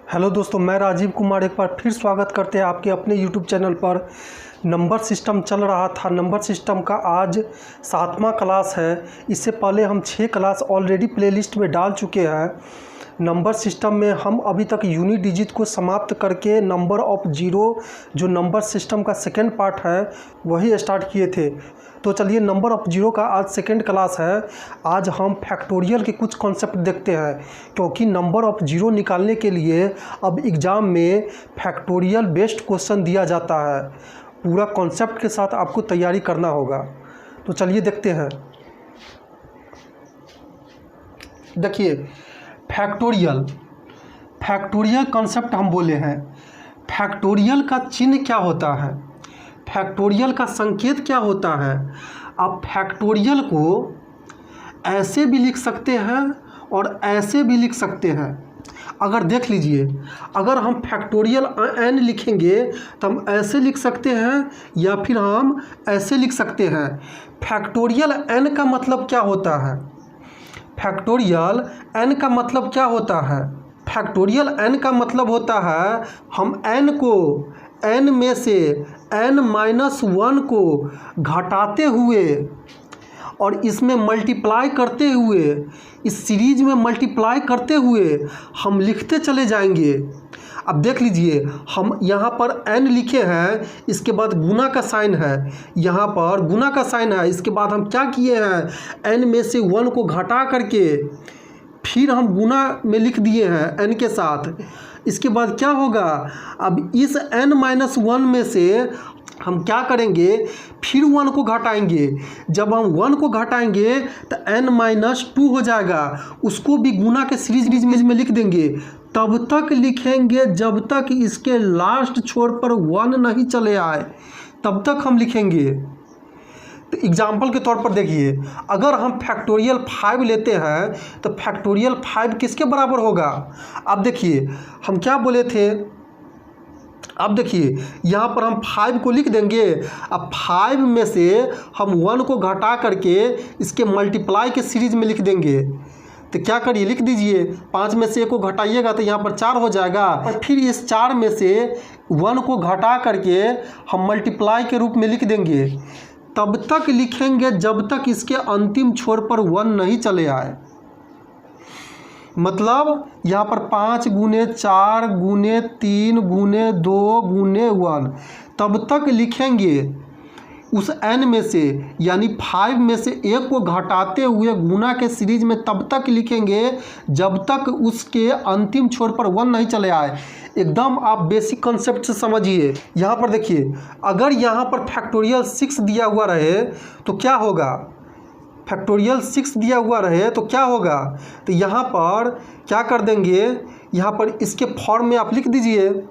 Hello दोस्तों, मैं राजीव कुमार एक बार फिर स्वागत करते हैं आपके अपने यूट्यूब चैनल पर। नंबर सिस्टम चल रहा था। नंबर सिस्टम का आज 7वां क्लास है। इससे पहले हम 6 क्लास ऑलरेडी प्लेलिस्ट में डाल चुके हैं। नंबर सिस्टम में हम अभी तक यूनिट डिजिट को समाप्त करके नंबर ऑफ ज़ीरो जो नंबर सिस्टम का सेकेंड पार्ट है वही स्टार्ट किए थे। तो चलिए, नंबर ऑफ ज़ीरो का आज सेकेंड क्लास है। आज हम फैक्टोरियल के कुछ कॉन्सेप्ट देखते हैं, क्योंकि नंबर ऑफ ज़ीरो निकालने के लिए अब एग्ज़ाम में फैक्टोरियल बेस्ड क्वेश्चन दिया जाता है। पूरा कॉन्सेप्ट के साथ आपको तैयारी करना होगा। तो चलिए देखते हैं। देखिए, फैक्टोरियल कॉन्सेप्ट हम बोले हैं। फैक्टोरियल का चिन्ह क्या होता है, फैक्टोरियल का संकेत क्या होता है। आप फैक्टोरियल को ऐसे भी लिख सकते हैं और ऐसे भी लिख सकते हैं। अगर देख लीजिए, अगर हम फैक्टोरियल n लिखेंगे तो हम ऐसे लिख सकते हैं या फिर हम ऐसे लिख सकते हैं। फैक्टोरियल n का मतलब क्या होता है, फैक्टोरियल n का मतलब क्या होता है। फैक्टोरियल n का मतलब होता है हम n को n में से n-1 को घटाते हुए और इसमें मल्टीप्लाई करते हुए, इस सीरीज में मल्टीप्लाई करते हुए हम लिखते चले जाएंगे। अब देख लीजिए, हम यहाँ पर n लिखे हैं, इसके बाद गुना का साइन है, यहाँ पर गुना का साइन है। इसके बाद हम क्या किए हैं, n में से 1 को घटा करके फिर हम गुना में लिख दिए हैं n के साथ। इसके बाद क्या होगा, अब इस n-1 में से हम क्या करेंगे, फिर 1 को घटाएंगे। जब हम 1 को घटाएंगे तो n-2 हो जाएगा, उसको भी गुना के सीरीज में लिख देंगे। तब तक लिखेंगे जब तक इसके लास्ट छोर पर 1 नहीं चले आए, तब तक हम लिखेंगे। तो एग्जाम्पल के तौर पर देखिए, अगर हम फैक्टोरियल 5 लेते हैं तो फैक्टोरियल 5 किसके बराबर होगा। अब देखिए, हम क्या बोले थे, अब देखिए यहाँ पर हम 5 को लिख देंगे। अब 5 में से हम 1 को घटा करके इसके मल्टीप्लाई के सीरीज में लिख देंगे। तो क्या करिए, लिख दीजिए, 5 में से 1 को घटाइएगा तो यहाँ पर 4 हो जाएगा। और फिर इस 4 में से 1 को घटा करके हम मल्टीप्लाई के रूप में लिख देंगे। तब तक लिखेंगे जब तक इसके अंतिम छोर पर 1 नहीं चले आए। मतलब यहाँ पर 5 गुने 4 गुने 3 गुने 2 गुने 1, तब तक लिखेंगे उस n में से, यानी 5 में से 1 को घटाते हुए गुना के सीरीज में तब तक लिखेंगे जब तक उसके अंतिम छोर पर 1 नहीं चले आए। एकदम आप बेसिक कॉन्सेप्ट से समझिए। यहाँ पर देखिए, अगर यहाँ पर फैक्टोरियल 6 दिया हुआ रहे तो क्या होगा, फैक्टोरियल 6 दिया हुआ रहे तो क्या होगा। तो यहाँ पर क्या कर देंगे, यहाँ पर इसके फॉर्म में आप लिख दीजिए,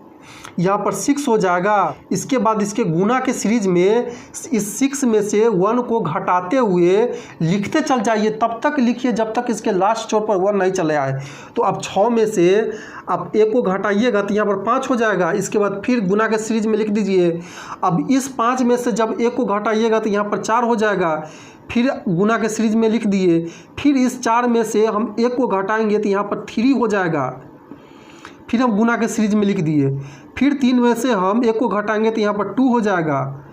यहाँ पर 6 हो जाएगा। इसके बाद इसके गुना के सीरीज में इस 6 में से 1 को घटाते हुए लिखते चल जाइए, तब तक लिखिए जब तक इसके लास्ट छोर पर 1 नहीं चले आए। तो अब 6 में से आप 1 को घटाइएगा तो यहाँ पर 5 हो जाएगा। इसके बाद फिर गुना के सीरीज में लिख दीजिए। अब इस 5 में से जब 1 को घटाइएगा तो यहाँ पर 4 हो जाएगा। फिर गुना के सीरीज में लिख दिए। फिर इस 4 में से हम 1 को घटाएंगे तो यहाँ पर 3 हो जाएगा। फिर हम गुना के सीरीज में लिख दिए। फिर 3 में से हम 1 को घटाएंगे तो यहाँ पर 2 हो जाएगा।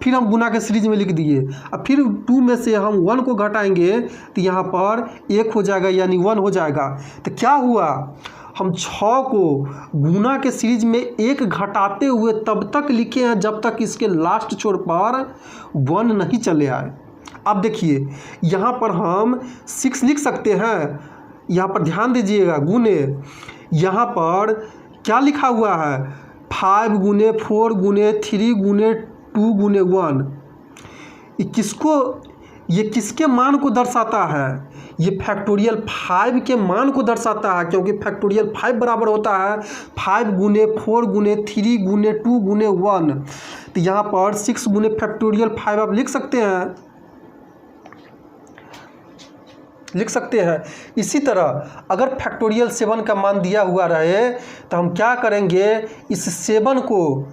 फिर हम गुना के सीरीज में लिख दिए। अब फिर 2 में से हम 1 को घटाएंगे तो यहाँ पर 1 हो जाएगा, यानी 1 हो जाएगा। तो क्या हुआ, हम 6 को गुना के सीरीज में 1 घटाते हुए तब तक लिखे हैं जब तक इसके लास्ट छोर पर 1 नहीं चले आए। अब देखिए, यहाँ पर हम 6 लिख सकते हैं। यहाँ पर ध्यान दीजिएगा, गुने, यहाँ पर क्या लिखा हुआ है, 5 गुने 4 गुने 3 गुने 2 गुने 1। ये किसके मान को दर्शाता है, ये फैक्टोरियल 5 के मान को दर्शाता है, क्योंकि फैक्टोरियल 5 बराबर होता है 5 गुने 4 गुने 3 गुने 2 गुने 1। तो यहाँ पर 6 गुने फैक्टोरियल 5 आप लिख सकते हैं। इसी तरह अगर फैक्टोरियल 7 का मान दिया हुआ रहे तो हम क्या करेंगे, इस 7 को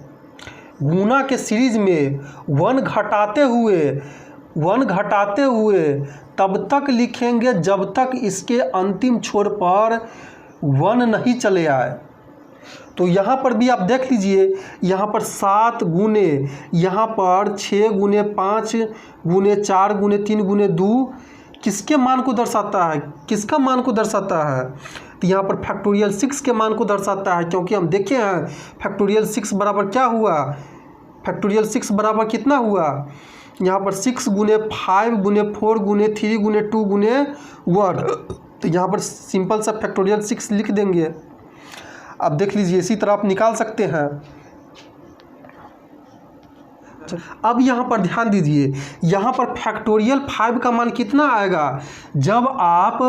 गुना के सीरीज में 1 घटाते हुए तब तक लिखेंगे जब तक इसके अंतिम छोर पर 1 नहीं चले आए। तो यहाँ पर भी आप देख लीजिए, यहाँ पर 7 गुने, यहाँ पर 6 गुने 5 गुने 4 गुने 3 गुने 2 किसके मान को दर्शाता है, किसका मान को दर्शाता है? तो यहाँ पर फैक्टोरियल 6 के मान को दर्शाता है, क्योंकि हम देखे हैं फैक्टोरियल 6 बराबर क्या हुआ, फैक्टोरियल 6 बराबर कितना हुआ, यहाँ पर 6 गुने 5 गुने 4 गुने 3 गुने 2 गुने 1। तो यहाँ पर सिंपल सा फैक्टोरियल 6 लिख देंगे। अब देख लीजिए, इसी तरह आप निकाल सकते हैं। अब यहाँ पर ध्यान दीजिए, यहाँ पर फैक्टोरियल 5 का मान कितना आएगा, जब आप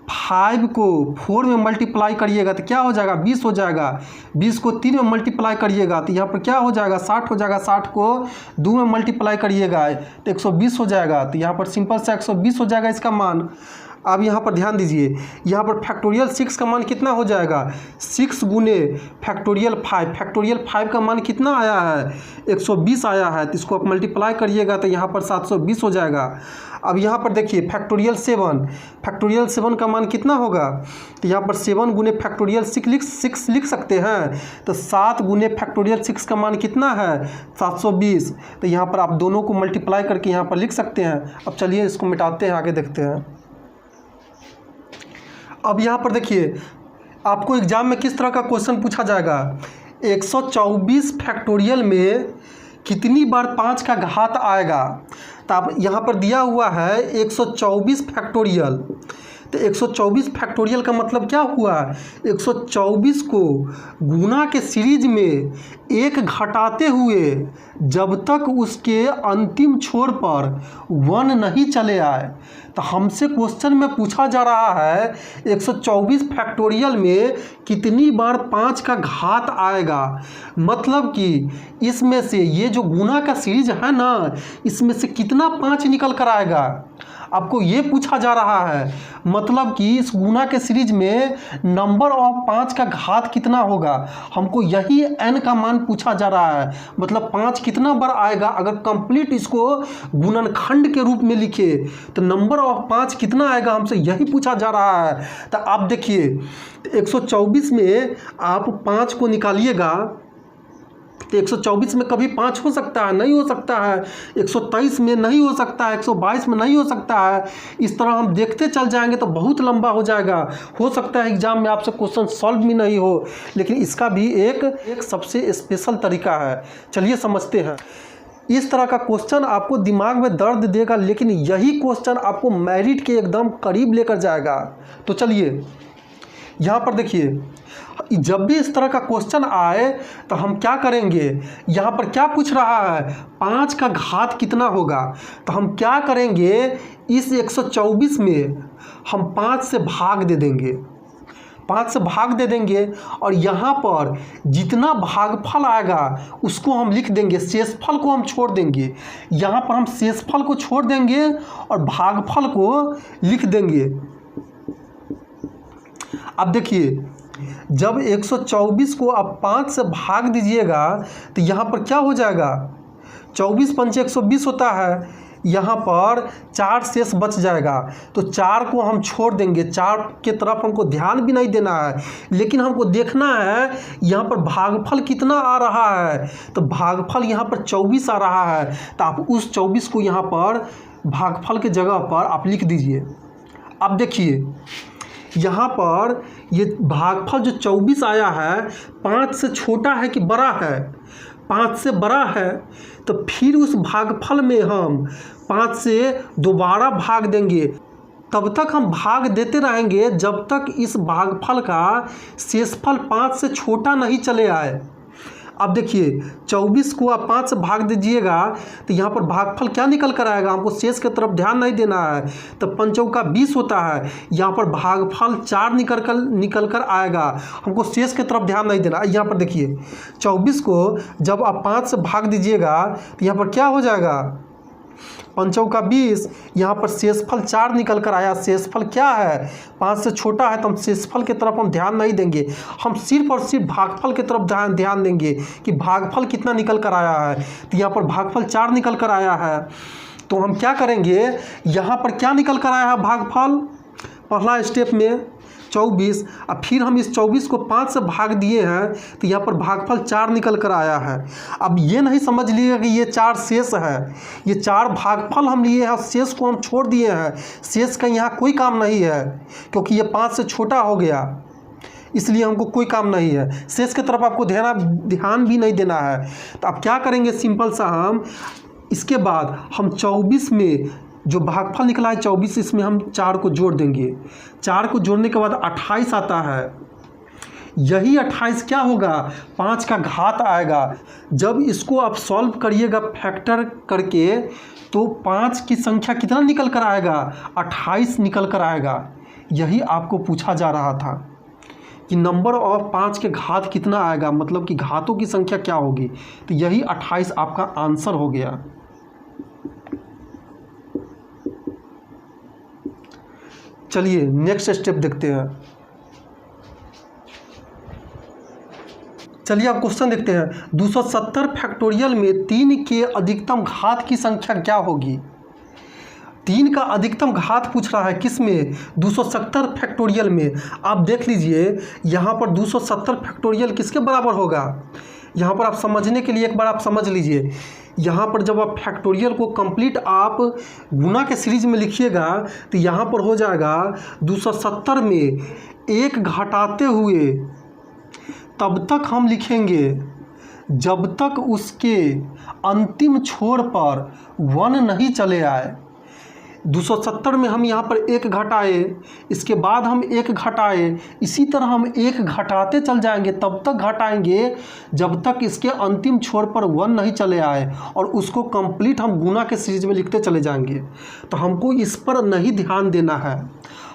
5 को 4 में मल्टीप्लाई करिएगा तो क्या हो जाएगा, 20 हो जाएगा। 20 को 3 में मल्टीप्लाई करिएगा तो यहाँ पर क्या हो जाएगा, 60 हो जाएगा। 60 को 2 में मल्टीप्लाई करिएगा तो 120 हो जाएगा। तो यहाँ पर सिंपल से 120 हो जाएगा इसका मान। अब यहाँ पर ध्यान दीजिए, यहाँ पर फैक्टोरियल 6 का मान कितना हो जाएगा, 6 गुने फैक्टोरियल 5, फैक्टोरियल 5 का मान कितना आया है, 120 आया है। तो इसको आप मल्टीप्लाई करिएगा तो यहाँ पर 720 हो जाएगा। अब यहाँ पर देखिए फैक्टोरियल 7, फैक्टोरियल 7 का मान कितना होगा, तो यहाँ पर 7 गुने फैक्टोरियल 6 लिख सकते हैं। तो 7 गुने फैक्टोरियल 6 का मान कितना है, 720। तो यहाँ पर आप दोनों को मल्टीप्लाई करके यहाँ पर लिख सकते हैं। अब चलिए इसको मिटाते हैं, आगे देखते हैं। अब यहाँ पर देखिए, आपको एग्जाम में किस तरह का क्वेश्चन पूछा जाएगा, 124 फैक्टोरियल में कितनी बार 5 का घात आएगा। तो आप यहाँ पर दिया हुआ है 124 फैक्टोरियल। तो 124 फैक्टोरियल का मतलब क्या हुआ, 124 को गुना के सीरीज में एक घटाते हुए जब तक उसके अंतिम छोर पर 1 नहीं चले आए। तो हमसे क्वेश्चन में पूछा जा रहा है 124 फैक्टोरियल में कितनी बार 5 का घात आएगा, मतलब कि इसमें से ये जो गुना का सीरीज है ना, इसमें से कितना 5 निकल कर आएगा, आपको ये पूछा जा रहा है। मतलब कि इस गुना के सीरीज में नंबर ऑफ 5 का घात कितना होगा, हमको यही n का मान पूछा जा रहा है। मतलब 5 कितना बार आएगा, अगर कंप्लीट इसको गुणनखंड के रूप में लिखे तो नंबर ऑफ 5 कितना आएगा, हमसे यही पूछा जा रहा है। तो आप देखिए 124 में आप 5 को निकालिएगा तो 124 में कभी 5 हो सकता है, नहीं हो सकता है। 123 में नहीं हो सकता है, 122 में नहीं हो सकता है। इस तरह हम देखते चल जाएंगे तो बहुत लंबा हो जाएगा। हो सकता है एग्जाम में आपसे क्वेश्चन सॉल्व भी नहीं हो, लेकिन इसका भी एक सबसे स्पेशल तरीका है। चलिए समझते हैं। इस तरह का क्वेश्चन आपको दिमाग में दर्द देगा, लेकिन यही क्वेश्चन आपको मेरिट के एकदम करीब लेकर जाएगा। तो चलिए यहाँ पर देखिए, जब भी इस तरह का क्वेश्चन आए तो हम क्या करेंगे, यहाँ पर क्या पूछ रहा है, 5 का घात कितना होगा। तो हम क्या करेंगे, इस 124 में हम 5 से भाग दे देंगे, 5 से भाग दे देंगे और यहाँ पर जितना भागफल आएगा उसको हम लिख देंगे, शेषफल को हम छोड़ देंगे। यहाँ पर हम शेषफल को छोड़ देंगे और भागफल को लिख देंगे। अब देखिए, जब 124 को आप 5 से भाग दीजिएगा तो यहाँ पर क्या हो जाएगा, 24 पंचे 120 होता है, यहाँ पर 4 शेष बच जाएगा। तो 4 को हम छोड़ देंगे, 4 के तरफ हमको ध्यान भी नहीं देना है, लेकिन हमको देखना है यहाँ पर भागफल कितना आ रहा है। तो भागफल यहाँ पर 24 आ रहा है, तो आप उस 24 को यहाँ पर भागफल के जगह पर आप लिख दीजिए। अब देखिए यहाँ पर ये भागफल जो 24 आया है, 5 से छोटा है कि बड़ा है, 5 से बड़ा है। तो फिर उस भागफल में हम 5 से दोबारा भाग देंगे। तब तक हम भाग देते रहेंगे जब तक इस भागफल का शेषफल 5 से छोटा नहीं चले आए। अब देखिए 24 को आप 5 से भाग दीजिएगा तो यहाँ पर भागफल क्या निकल कर आएगा, हमको शेष की तरफ ध्यान नहीं देना है। तो 5 चौका 20 होता है, यहाँ पर भागफल 4 निकल कर आएगा, हमको शेष की तरफ ध्यान नहीं देना। यहाँ पर देखिए 24 को जब आप 5 से भाग दीजिएगा तो यहाँ पर क्या हो जाएगा, 5 चौका 20, यहाँ पर शेषफल 4 निकल कर आया। शेषफल क्या है, 5 से छोटा है, तो हम शेषफल की तरफ हम ध्यान नहीं देंगे, हम सिर्फ और सिर्फ भागफल की तरफ ध्यान देंगे कि भागफल कितना निकल कर आया है। तो यहाँ पर भागफल 4 निकल कर आया है, तो हम क्या करेंगे, यहाँ पर क्या निकल कर आया है भागफल, पहला स्टेप में 24। अब फिर हम इस 24 को 5 से भाग दिए हैं तो यहाँ पर भागफल 4 निकल कर आया है। अब ये नहीं समझ लिए कि ये 4 शेष है, ये 4 भागफल हम लिए हैं, शेष को हम छोड़ दिए हैं। शेष का यहाँ कोई काम नहीं है क्योंकि ये 5 से छोटा हो गया, इसलिए हमको कोई काम नहीं है। शेष की तरफ आपको ध्यान भी नहीं देना है। तो अब क्या करेंगे, सिंपल सा हम इसके बाद हम 24 में जो भागफल निकला है 24, इसमें हम 4 को जोड़ देंगे। 4 को जोड़ने के बाद 28 आता है। यही 28 क्या होगा, 5 का घात आएगा। जब इसको आप सॉल्व करिएगा फैक्टर करके तो 5 की संख्या कितना निकल कर आएगा, 28 निकल कर आएगा। यही आपको पूछा जा रहा था कि नंबर ऑफ 5 के घात कितना आएगा, मतलब कि घातों की संख्या क्या होगी। तो यही 28 आपका आंसर हो गया। चलिए नेक्स्ट स्टेप देखते हैं। चलिए आप क्वेश्चन देखते हैं। 270 फैक्टोरियल में 3 के अधिकतम घात की संख्या क्या होगी। 3 का अधिकतम घात पूछ रहा है, किस में, 270 फैक्टोरियल में। आप देख लीजिए यहाँ पर 270 फैक्टोरियल किसके बराबर होगा। यहाँ पर आप समझने के लिए एक बार आप समझ लीजिए। यहाँ पर जब आप फैक्टोरियल को कंप्लीट आप गुना के सीरीज में लिखिएगा तो यहाँ पर हो जाएगा 270 में 1 घटाते हुए तब तक हम लिखेंगे जब तक उसके अंतिम छोर पर 1 नहीं चले आए। 270 में हम यहाँ पर 1 घटाए, इसके बाद हम 1 घटाए, इसी तरह हम 1 घटाते चल जाएंगे, तब तक घटाएंगे जब तक इसके अंतिम छोर पर 1 नहीं चले आए, और उसको कंप्लीट हम गुना के सीरीज में लिखते चले जाएंगे। तो हमको इस पर नहीं ध्यान देना है।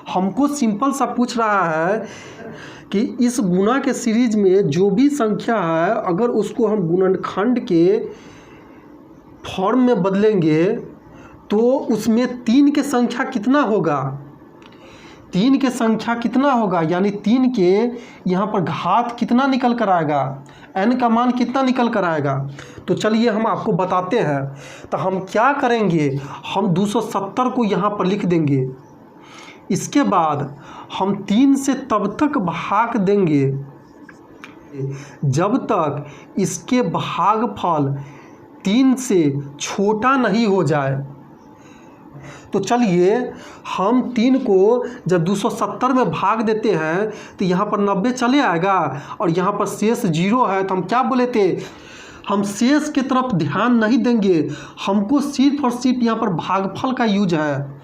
हमको सिंपल सा पूछ रहा है कि इस गुना के सीरीज में जो भी संख्या है अगर उसको हम गुणनखंड के फॉर्म में बदलेंगे तो उसमें 3 के संख्या कितना होगा, 3 के संख्या कितना होगा, यानी 3 के यहाँ पर घात कितना निकल कर आएगा, n का मान कितना निकल कर आएगा। तो चलिए हम आपको बताते हैं। तो हम क्या करेंगे, हम 270 को यहाँ पर लिख देंगे, इसके बाद हम 3 से तब तक भाग देंगे जब तक इसके भागफल 3 से छोटा नहीं हो जाए। तो चलिए हम 3 को जब 270 में भाग देते हैं तो यहाँ पर 90 चले आएगा और यहाँ पर शेष 0 है। तो हम क्या बोले थे, हम शेष की तरफ ध्यान नहीं देंगे, हमको सिर्फ और सिर्फ यहाँ पर भागफल का यूज है।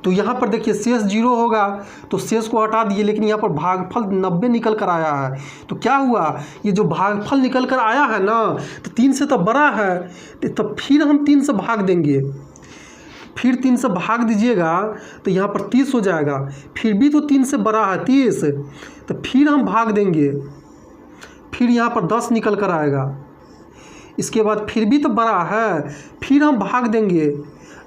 तो यहाँ पर देखिए शेष 0 होगा तो शेष को हटा दिए, लेकिन यहाँ पर भागफल 90 निकल कर आया है। तो क्या हुआ, ये जो भागफल निकल कर आया है ना, तो 3 से तो बड़ा है, तो फिर हम 3 से भाग देंगे। फिर 3 से भाग दीजिएगा तो यहाँ पर 30 हो जाएगा, फिर भी तो 3 से बड़ा है 30, तो फिर हम भाग देंगे, फिर यहाँ पर 10 निकल कर आएगा। इसके बाद फिर भी तो बड़ा है, फिर हम भाग देंगे।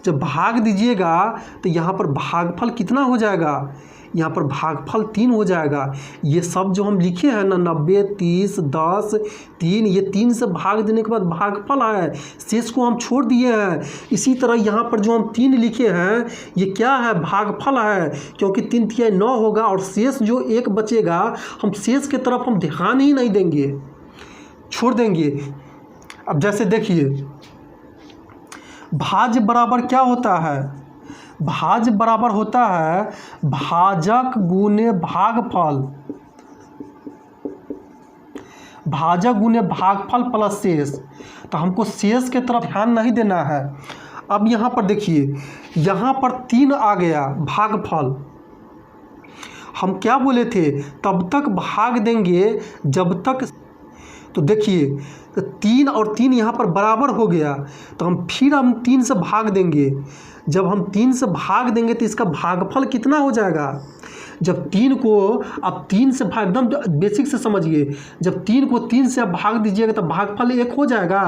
जब भाग दीजिएगा तो यहाँ पर भागफल कितना हो जाएगा, यहाँ पर भागफल 3 हो जाएगा। ये सब जो हम लिखे हैं ना 90, 30, 10, 3, ये 3 से भाग देने के बाद भागफल है, शेष को हम छोड़ दिए हैं। इसी तरह यहाँ पर जो हम 3 लिखे हैं ये क्या है, भागफल है, क्योंकि 3 तिहाई 9 होगा और शेष जो 1 बचेगा हम शेष की तरफ हम ध्यान ही नहीं देंगे, छोड़ देंगे। अब जैसे देखिए भाज्य बराबर क्या होता है, भाज्य बराबर होता है भाजक गुने भागफल, भाजक गुने भागफल प्लस शेष। तो हमको शेष के तरफ ध्यान नहीं देना है। अब यहाँ पर देखिए, यहाँ पर 3 आ गया भागफल, हम क्या बोले थे, तब तक भाग देंगे जब तक, तो देखिए तो 3 और 3 यहाँ पर बराबर हो गया, तो हम 3 से भाग देंगे। जब हम 3 से भाग देंगे तो इसका भागफल कितना हो जाएगा, जब 3 को अब 3 से भाग, एकदम बेसिक से समझिए, जब 3 को 3 से आप भाग दीजिएगा तो भागफल 1 हो जाएगा,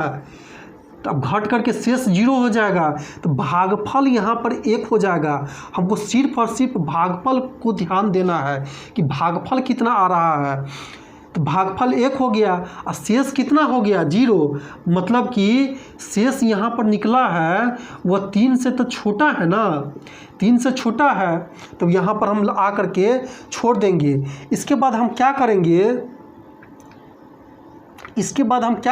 तो अब घट करके शेष 0 हो जाएगा, तो भागफल यहाँ पर 1 हो जाएगा। हमको सिर्फ और सिर्फ भागफल को ध्यान देना है कि भागफल कितना आ रहा है। तो भागफल 1 हो गया और शेष कितना हो गया 0, मतलब कि शेष यहाँ पर निकला है वह 3 से तो छोटा है ना, 3 से छोटा है, तो यहाँ पर हम आ करके छोड़ देंगे। इसके बाद हम क्या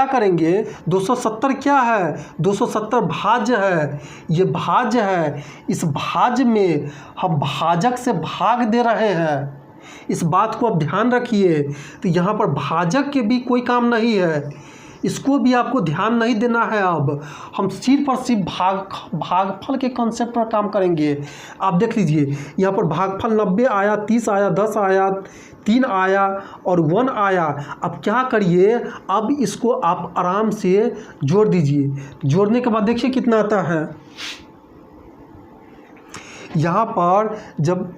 करेंगे, 270 क्या है, 270 भाज्य है, ये भाज्य है। इस भाज्य में हम भाजक से भाग दे रहे हैं, इस बात को आप ध्यान रखिए। तो यहाँ पर भाजक के भी कोई काम नहीं है, इसको भी आपको ध्यान नहीं देना है। अब हम सिर्फ और सिर्फ भागफल के कॉन्सेप्ट पर काम करेंगे। आप देख लीजिए यहाँ पर भागफल 90 आया, 30 आया, 10 आया, 3 आया और 1 आया। अब क्या करिए, अब इसको आप आराम से जोड़ दीजिए। जोड़ने के बाद देखिए कितना आता है। यहाँ पर जब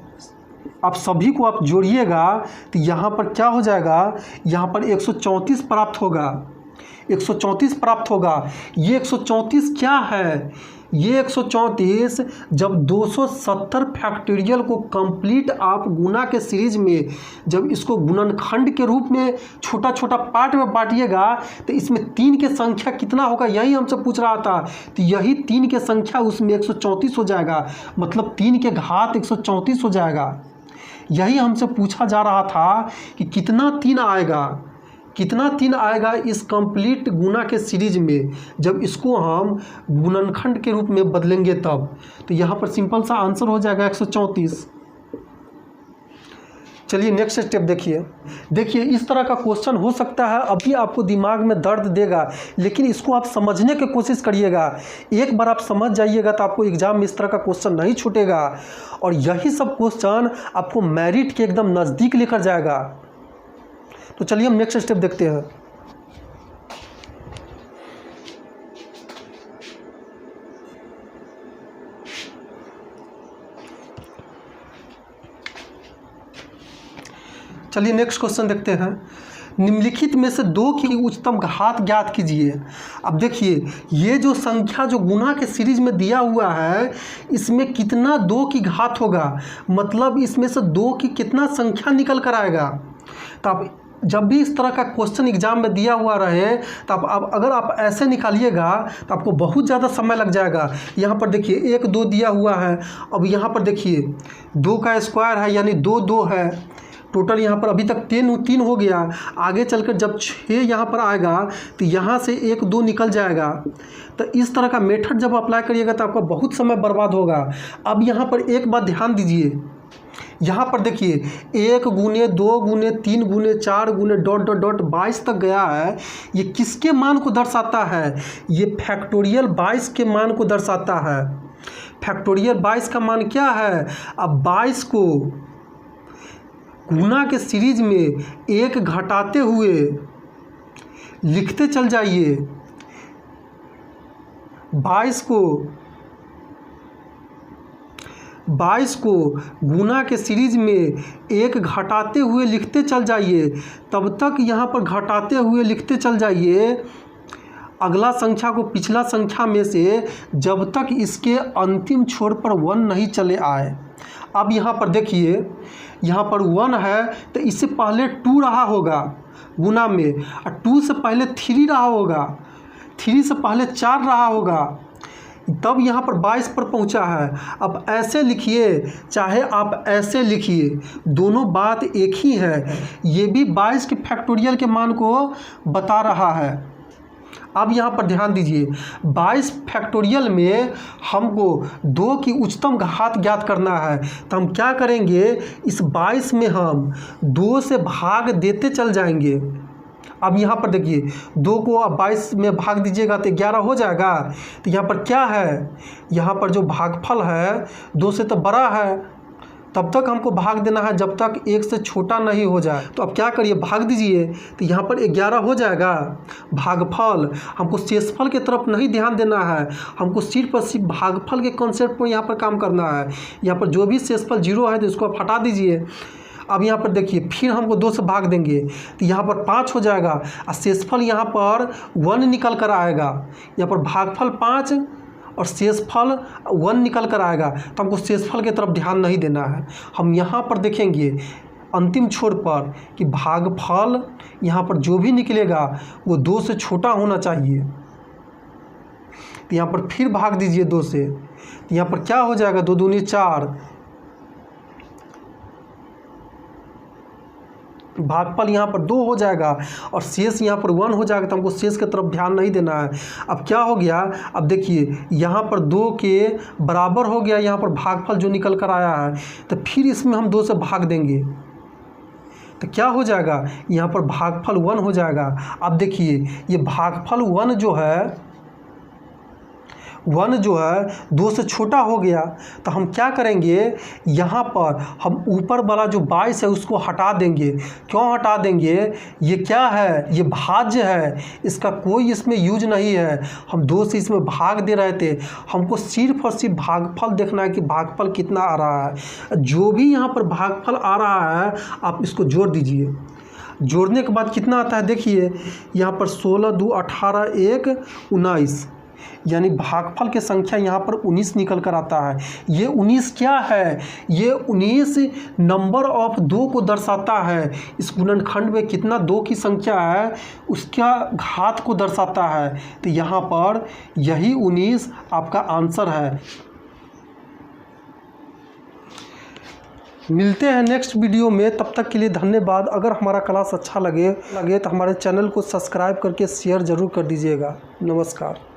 आप सभी को आप जोड़िएगा तो यहाँ पर क्या हो जाएगा, यहाँ पर 134 प्राप्त होगा, 134 प्राप्त होगा। ये 134 क्या है, ये 134 जब 270 फैक्टोरियल को कंप्लीट आप गुना के सीरीज में जब इसको गुणनखंड के रूप में छोटा छोटा पार्ट में बांटिएगा तो इसमें 3 के संख्या कितना होगा, यही हमसे पूछ रहा था। तो यही 3 के संख्या उसमें 134 हो जाएगा, मतलब 3 के घात 134 हो जाएगा। यही हमसे पूछा जा रहा था कि कितना 3 आएगा, कितना 3 आएगा इस कंप्लीट गुना के सीरीज में जब इसको हम गुणनखंड के रूप में बदलेंगे तब। तो यहाँ पर सिंपल सा आंसर हो जाएगा 134। चलिए नेक्स्ट स्टेप देखिए इस तरह का क्वेश्चन हो सकता है, अभी आपको दिमाग में दर्द देगा, लेकिन इसको आप समझने की कोशिश करिएगा। एक बार आप समझ जाइएगा तो आपको एग्जाम में इस तरह का क्वेश्चन नहीं छूटेगा, और यही सब क्वेश्चन आपको मेरिट के एकदम नज़दीक लेकर जाएगा। तो चलिए हम नेक्स्ट स्टेप देखते हैं। चलिए नेक्स्ट क्वेश्चन देखते हैं। निम्नलिखित में से 2 की उच्चतम घात ज्ञात कीजिए। अब देखिए ये जो संख्या जो गुना के सीरीज में दिया हुआ है इसमें कितना 2 की घात होगा, मतलब इसमें से 2 की कितना संख्या निकल कर आएगा। तो आप जब भी इस तरह का क्वेश्चन एग्जाम में दिया हुआ रहे तो आप अगर आप ऐसे निकालिएगा तो आपको बहुत ज़्यादा समय लग जाएगा। यहाँ पर देखिए 1 2 दिया हुआ है, अब यहाँ पर देखिए 2 का स्क्वायर है यानी 2 2 है, टोटल यहाँ पर अभी तक 3 हो गया। आगे चलकर जब 6 यहाँ पर आएगा तो यहाँ से 1 2 निकल जाएगा। तो इस तरह का मेथड जब अप्लाई करिएगा तो आपका बहुत समय बर्बाद होगा। अब यहाँ पर एक बात ध्यान दीजिए, यहाँ पर देखिए 1 गुने 2 गुने 3 गुने 4 गुने ... 22 तक गया है। ये किसके मान को दर्शाता है, ये फैक्टोरियल 22 के मान को दर्शाता है। फैक्टोरियल 22 का मान क्या है, अब 22 को गुना के सीरीज में 1 घटाते हुए लिखते चल जाइए। 22 को गुना के सीरीज में 1 घटाते हुए लिखते चल जाइए, तब तक यहाँ पर घटाते हुए लिखते चल जाइए अगला संख्या को पिछला संख्या में से, जब तक इसके अंतिम छोर पर 1 नहीं चले आए। अब यहाँ पर देखिए यहाँ पर 1 है तो इससे पहले 2 रहा होगा गुना में, और 2 से पहले 3 रहा होगा, 3 से पहले 4 रहा होगा, तब यहाँ पर 22 पर पहुँचा है। अब ऐसे लिखिए चाहे आप ऐसे लिखिए, दोनों बात एक ही है। ये भी 22 के फैक्टोरियल के मान को बता रहा है। अब यहाँ पर ध्यान दीजिए 22 फैक्टोरियल में हमको 2 की उच्चतम घात ज्ञात करना है, तो हम क्या करेंगे, इस 22 में हम 2 से भाग देते चल जाएंगे। अब यहाँ पर देखिए 2 को आप 22 में भाग दीजिएगा तो 11 हो जाएगा। तो यहाँ पर क्या है, यहाँ पर जो भागफल है 2 से तो बड़ा है, तब तक हमको भाग देना है जब तक 1 से छोटा नहीं हो जाए। तो अब क्या करिए, भाग दीजिए, तो यहाँ पर 11 हो जाएगा भागफल। हमको शेषफल की तरफ नहीं ध्यान देना है, हमको सिर्फ और सिर्फ भागफल के कॉन्सेप्ट पर यहाँ पर काम करना है। यहाँ पर जो भी शेषफल 0 है तो इसको आप हटा दीजिए। अब यहाँ पर देखिए फिर हमको 2 से भाग देंगे तो यहाँ पर 5 हो जाएगा, और शेषफल यहाँ पर 1 निकल कर आएगा। यहाँ पर भागफल 5 और शेषफल 1 निकल कर आएगा, तो हमको शेषफल की तरफ ध्यान नहीं देना है। हम यहाँ पर देखेंगे अंतिम छोर पर कि भागफल यहाँ पर जो भी निकलेगा वो 2 से छोटा होना चाहिए। तो यहाँ पर फिर भाग दीजिए 2 से, तो यहाँ पर क्या हो जाएगा, 2 दूनी 4, भागफल यहाँ पर 2 हो जाएगा और शेष यहाँ पर 1 हो जाएगा। तो हमको शेष की तरफ ध्यान नहीं देना है। अब क्या हो गया, अब देखिए यहाँ पर 2 के बराबर हो गया यहाँ पर भागफल जो निकल कर आया है, तो फिर इसमें हम 2 से भाग देंगे तो क्या हो जाएगा, यहाँ पर भागफल 1 हो जाएगा। अब देखिए ये भागफल 1 जो है 2 से छोटा हो गया, तो हम क्या करेंगे, यहाँ पर हम ऊपर वाला जो 22 है उसको हटा देंगे। क्यों हटा देंगे, ये क्या है, ये भाज्य है, इसका कोई इसमें यूज नहीं है। हम 2 से इसमें भाग दे रहे थे, हमको सिर्फ और सिर्फ भागफल देखना है कि भागफल कितना आ रहा है। जो भी यहाँ पर भागफल आ रहा है आप इसको जोड़ दीजिए। जोड़ने के बाद कितना आता है, देखिए यहाँ पर 16 2 18 1 19, यानी भागफल की संख्या यहाँ पर 19 निकल कर आता है। ये 19 क्या है, ये 19 नंबर ऑफ 2 को दर्शाता है। इस गुणनखंड में कितना 2 की संख्या है उसका घात को दर्शाता है। तो यहाँ पर यही 19 आपका आंसर है। मिलते हैं नेक्स्ट वीडियो में, तब तक के लिए धन्यवाद। अगर हमारा क्लास अच्छा लगे तो हमारे चैनल को सब्सक्राइब करके शेयर ज़रूर कर दीजिएगा। नमस्कार।